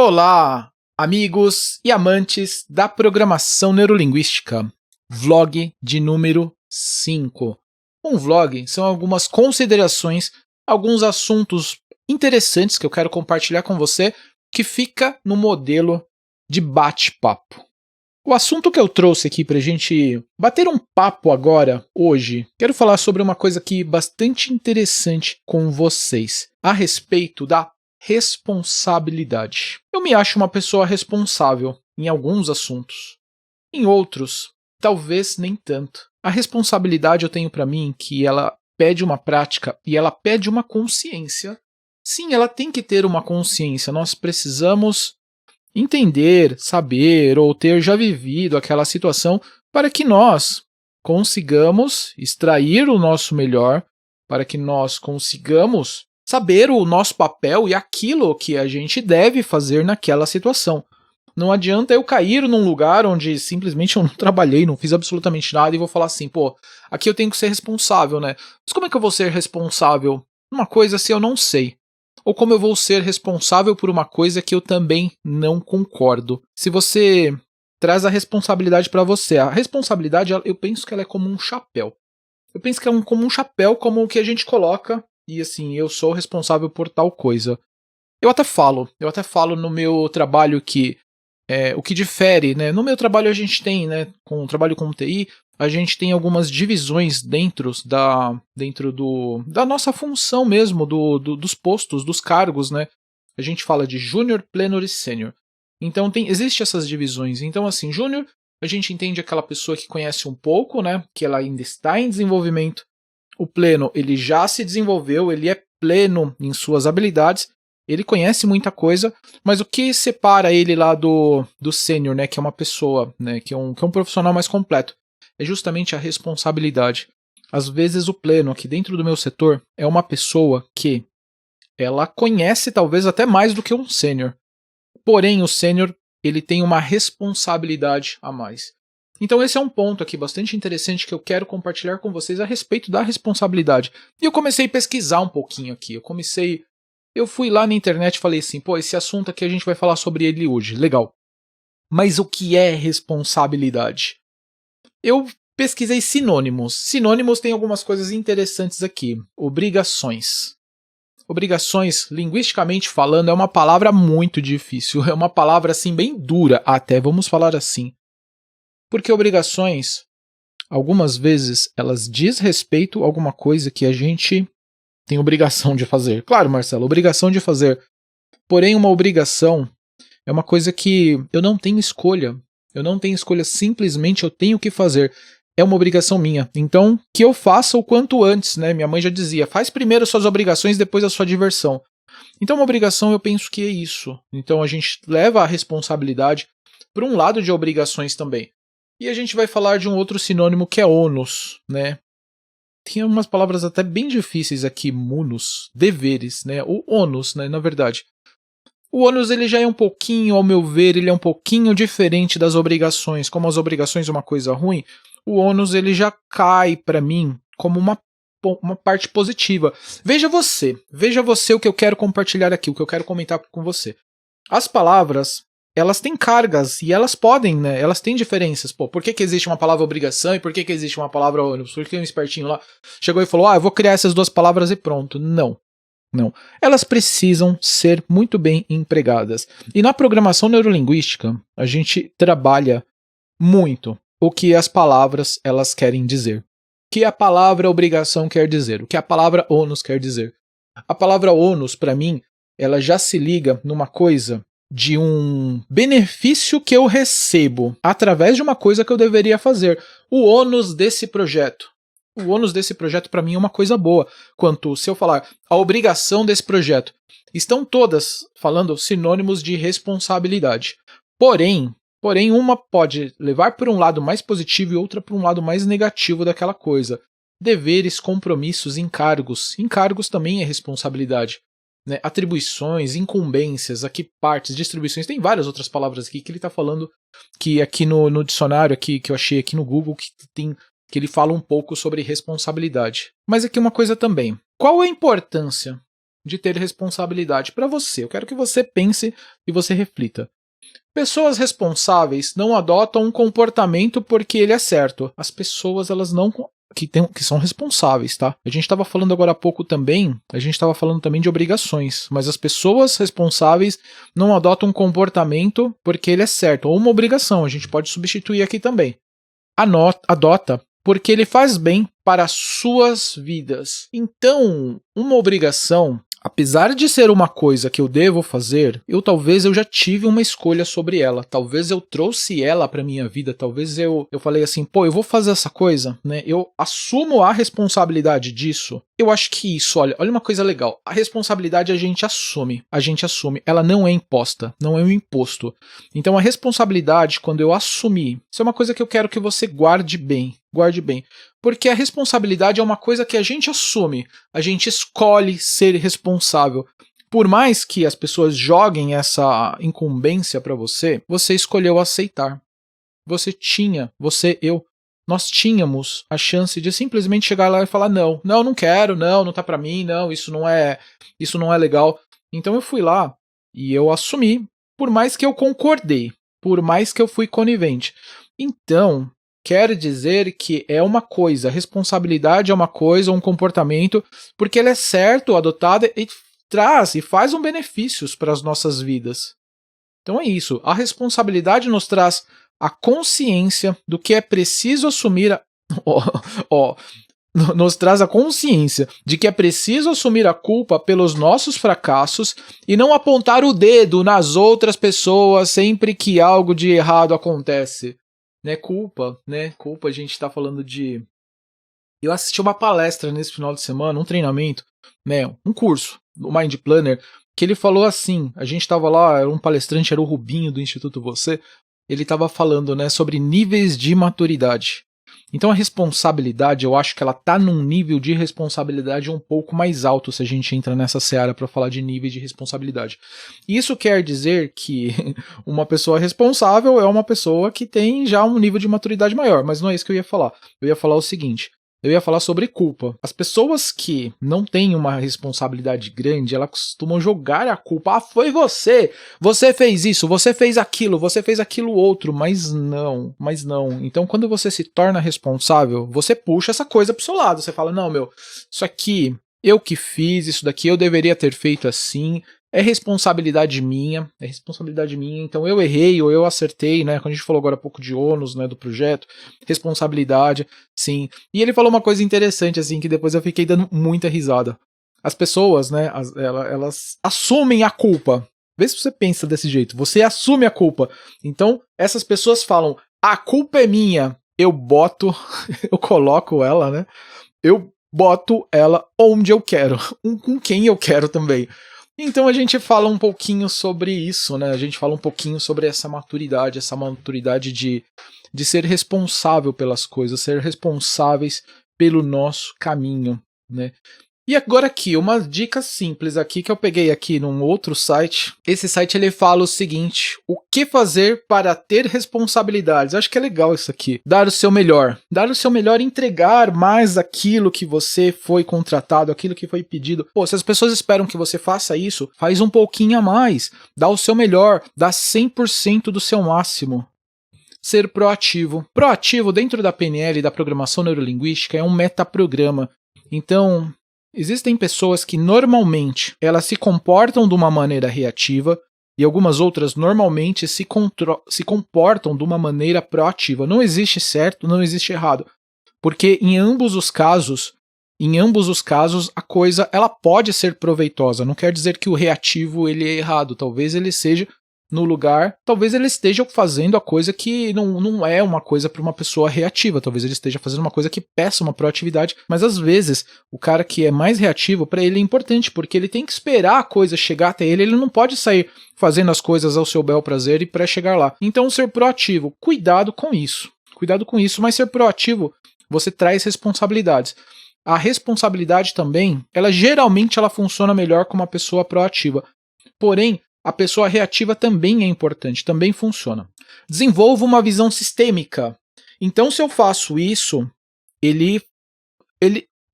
Olá, amigos e amantes da programação neurolinguística. Vlog de número 5. Um vlog são algumas considerações, alguns assuntos interessantes que eu quero compartilhar com você, que fica no modelo de bate-papo. O assunto que eu trouxe aqui para a gente bater um papo agora, hoje, quero falar sobre uma coisa aqui bastante interessante com vocês, a respeito da responsabilidade. Eu me acho uma pessoa responsável em alguns assuntos. Em outros, talvez nem tanto. A responsabilidade eu tenho para mim que ela pede uma prática e ela pede uma consciência. Sim, ela tem que ter uma consciência. Nós precisamos entender, saber ou ter já vivido aquela situação para que nós consigamos extrair o nosso melhor, para que nós consigamos saber o nosso papel e aquilo que a gente deve fazer naquela situação. Não adianta eu cair num lugar onde simplesmente eu não trabalhei, não fiz absolutamente nada e vou falar assim, pô, aqui eu tenho que ser responsável, né? Mas como é que eu vou ser responsável? Uma coisa se eu não sei. Ou como eu vou ser responsável por uma coisa que eu também não concordo. Se você traz a responsabilidade para você, a responsabilidade eu penso que ela é como um chapéu. Eu penso que é como um chapéu, como o que a gente coloca e assim, eu sou responsável por tal coisa. Eu até falo no meu trabalho que o que difere, né? No meu trabalho a gente tem, né? Com o trabalho com TI, a gente tem algumas divisões dentro da nossa função mesmo, dos postos, dos cargos, né? A gente fala de júnior, pleno e sênior. Então existe essas divisões. Então, assim, júnior, a gente entende aquela pessoa que conhece um pouco, né? Que ela ainda está em desenvolvimento. O pleno, ele já se desenvolveu, ele é pleno em suas habilidades, ele conhece muita coisa, mas o que separa ele lá do sênior, né, que é uma pessoa, né, que é um profissional mais completo, é justamente a responsabilidade. Às vezes o pleno, aqui dentro do meu setor, é uma pessoa que ela conhece talvez até mais do que um sênior. Porém, o sênior, ele tem uma responsabilidade a mais. Então esse é um ponto aqui bastante interessante que eu quero compartilhar com vocês a respeito da responsabilidade. E eu comecei a pesquisar um pouquinho aqui. Eu fui lá na internet e falei assim, pô, esse assunto aqui a gente vai falar sobre ele hoje, legal. Mas o que é responsabilidade? Eu pesquisei sinônimos. Sinônimos tem algumas coisas interessantes aqui. Obrigações. Obrigações, linguisticamente falando, é uma palavra muito difícil. É uma palavra assim bem dura até, vamos falar assim. Porque obrigações, algumas vezes, elas diz respeito a alguma coisa que a gente tem obrigação de fazer. Claro, Marcelo, obrigação de fazer. Porém, uma obrigação é uma coisa que eu não tenho escolha. Eu não tenho escolha, simplesmente eu tenho que fazer. É uma obrigação minha. Então, que eu faça o quanto antes, né? Minha mãe já dizia, faz primeiro as suas obrigações, depois a sua diversão. Então, uma obrigação eu penso que é isso. Então, a gente leva a responsabilidade para um lado de obrigações também. E a gente vai falar de um outro sinônimo que é ônus, né? Tem umas palavras até bem difíceis aqui, munus, deveres, né? O ônus, né, na verdade. O ônus ele já é um pouquinho, ao meu ver, ele é um pouquinho diferente das obrigações. Como as obrigações é uma coisa ruim, o ônus ele já cai para mim como uma parte positiva. Veja você o que eu quero compartilhar aqui, o que eu quero comentar com você. As palavras, elas têm cargas e elas podem, né? Elas têm diferenças. Pô, por que existe uma palavra obrigação e por que existe uma palavra ônus? Por que um espertinho lá chegou e falou, eu vou criar essas duas palavras e pronto. Não. Não. Elas precisam ser muito bem empregadas. E na programação neurolinguística, a gente trabalha muito o que as palavras elas querem dizer. O que a palavra obrigação quer dizer? O que a palavra ônus quer dizer? A palavra ônus, para mim, ela já se liga numa coisa de um benefício que eu recebo através de uma coisa que eu deveria fazer. O ônus desse projeto. O ônus desse projeto para mim é uma coisa boa. Quanto se eu falar a obrigação desse projeto, estão todas falando sinônimos de responsabilidade. Porém, uma pode levar por um lado mais positivo e outra por um lado mais negativo daquela coisa. Deveres, compromissos, encargos. Encargos também é responsabilidade. Né? Atribuições, incumbências, aqui partes, distribuições. Tem várias outras palavras aqui que ele está falando que aqui no dicionário aqui, que eu achei aqui no Google que ele fala um pouco sobre responsabilidade. Mas aqui uma coisa também. Qual a importância de ter responsabilidade para você. Eu quero que você pense e você reflita. Pessoas responsáveis não adotam um comportamento porque ele é certo. As pessoas, elas não que são responsáveis, tá? A gente estava falando agora há pouco também, de obrigações, mas as pessoas responsáveis não adotam um comportamento porque ele é certo, ou uma obrigação, a gente pode substituir aqui também. Adota porque ele faz bem para as suas vidas. Então, uma obrigação, apesar de ser uma coisa que eu devo fazer, talvez eu já tive uma escolha sobre ela. Talvez eu trouxe ela para minha vida. Talvez eu falei assim, eu vou fazer essa coisa, né? Eu assumo a responsabilidade disso. Eu acho que isso, olha uma coisa legal. A responsabilidade a gente assume. Ela não é imposta, não é um imposto. Então a responsabilidade, quando eu assumir, isso é uma coisa que eu quero que você guarde bem. Porque a responsabilidade é uma coisa que a gente assume, a gente escolhe ser responsável. Por mais que as pessoas joguem essa incumbência para você, você escolheu aceitar. Nós tínhamos a chance de simplesmente chegar lá e falar não quero, não tá para mim, não, isso não é legal. Então eu fui lá e eu assumi, por mais que eu concordei, por mais que eu fui conivente. Então, quer dizer que é uma coisa, a responsabilidade é uma coisa, um comportamento, porque ele é certo, adotado e traz e faz benefícios para as nossas vidas. Então é isso, a responsabilidade nos traz a consciência do que é preciso assumir nos traz a consciência de que é preciso assumir a culpa pelos nossos fracassos e não apontar o dedo nas outras pessoas sempre que algo de errado acontece. Culpa, a gente tá falando de... Eu assisti uma palestra nesse final de semana, um treinamento, um curso do Mind Planner, que ele falou assim, a gente tava lá, era um palestrante, era o Rubinho do Instituto Você, ele tava falando, sobre níveis de maturidade. Então a responsabilidade, eu acho que ela tá num nível de responsabilidade um pouco mais alto se a gente entra nessa seara para falar de níveis de responsabilidade. Isso quer dizer que uma pessoa responsável é uma pessoa que tem já um nível de maturidade maior, mas não é isso que eu ia falar. Eu ia falar o seguinte, eu ia falar sobre culpa. As pessoas que não têm uma responsabilidade grande, elas costumam jogar a culpa. Foi você! Você fez isso, você fez aquilo outro, mas não. Então, quando você se torna responsável, você puxa essa coisa pro seu lado. Você fala, não, isso aqui, eu que fiz, isso daqui eu deveria ter feito assim. É responsabilidade minha, então eu errei ou eu acertei, Quando a gente falou agora há pouco de ônus, do projeto, responsabilidade, sim. E ele falou uma coisa interessante, assim, que depois eu fiquei dando muita risada. As pessoas, elas assumem a culpa. Vê se você pensa desse jeito, você assume a culpa. Então, essas pessoas falam, a culpa é minha, eu coloco ela, eu boto ela onde eu quero, com quem eu quero também. Então a gente fala um pouquinho sobre isso, A gente fala um pouquinho sobre essa maturidade de ser responsável pelas coisas, ser responsáveis pelo nosso caminho, E agora aqui, uma dica simples aqui que eu peguei aqui num outro site. Esse site ele fala o seguinte, o que fazer para ter responsabilidades? Eu acho que é legal isso aqui. Dar o seu melhor, entregar mais aquilo que você foi contratado, aquilo que foi pedido. Se as pessoas esperam que você faça isso, faz um pouquinho a mais. Dá o seu melhor, dá 100% do seu máximo. Ser proativo. Proativo dentro da PNL, da programação neurolinguística, é um metaprograma. Então... existem pessoas que normalmente elas se comportam de uma maneira reativa e algumas outras normalmente se comportam de uma maneira proativa. Não existe certo, não existe errado. Porque em ambos os casos a coisa ela pode ser proveitosa. Não quer dizer que o reativo ele é errado. Talvez ele seja no lugar, talvez ele esteja fazendo a coisa que não é uma coisa para uma pessoa reativa, talvez ele esteja fazendo uma coisa que peça uma proatividade, mas às vezes o cara que é mais reativo, para ele é importante, porque ele tem que esperar a coisa chegar até ele não pode sair fazendo as coisas ao seu bel prazer e para chegar lá. Então ser proativo, cuidado com isso, mas ser proativo, você traz responsabilidades. A responsabilidade também, geralmente ela funciona melhor com uma pessoa proativa, porém, a pessoa reativa também é importante, também funciona. Desenvolva uma visão sistêmica. Então, se eu faço isso,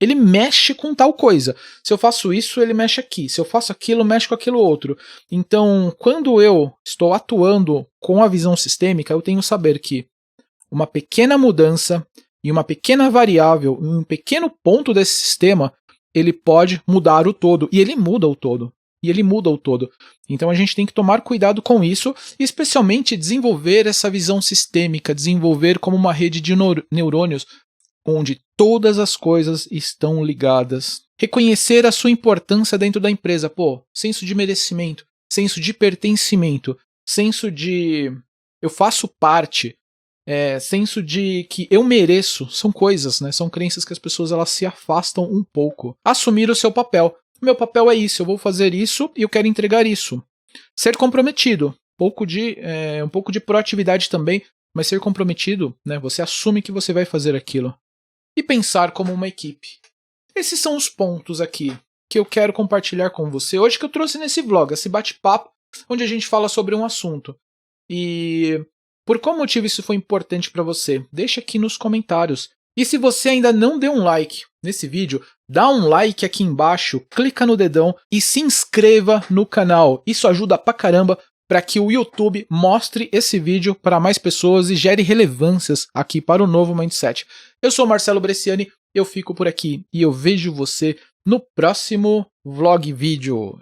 ele mexe com tal coisa. Se eu faço isso, ele mexe aqui. Se eu faço aquilo, mexe com aquilo outro. Então, quando eu estou atuando com a visão sistêmica, eu tenho que saber que uma pequena mudança e uma pequena variável, um pequeno ponto desse sistema, ele pode mudar o todo. E ele muda o todo. Então a gente tem que tomar cuidado com isso, e especialmente desenvolver essa visão sistêmica, desenvolver como uma rede de neurônios onde todas as coisas estão ligadas. Reconhecer a sua importância dentro da empresa. Senso de merecimento, senso de pertencimento, senso de eu faço parte, senso de que eu mereço. São coisas, né? São crenças que as pessoas elas se afastam um pouco. Assumir o seu papel. Meu papel é isso, eu vou fazer isso e eu quero entregar isso. Ser comprometido. Um pouco de proatividade também, mas ser comprometido, né? Você assume que você vai fazer aquilo. E pensar como uma equipe. Esses são os pontos aqui que eu quero compartilhar com você hoje, que eu trouxe nesse vlog, esse bate-papo, onde a gente fala sobre um assunto. E por qual motivo isso foi importante para você? Deixa aqui nos comentários. E se você ainda não deu um like nesse vídeo, dá um like aqui embaixo, clica no dedão e se inscreva no canal. Isso ajuda pra caramba para que o YouTube mostre esse vídeo para mais pessoas e gere relevâncias aqui para o novo Mindset. Eu sou Marcelo Bresciani, eu fico por aqui e eu vejo você no próximo vlog vídeo.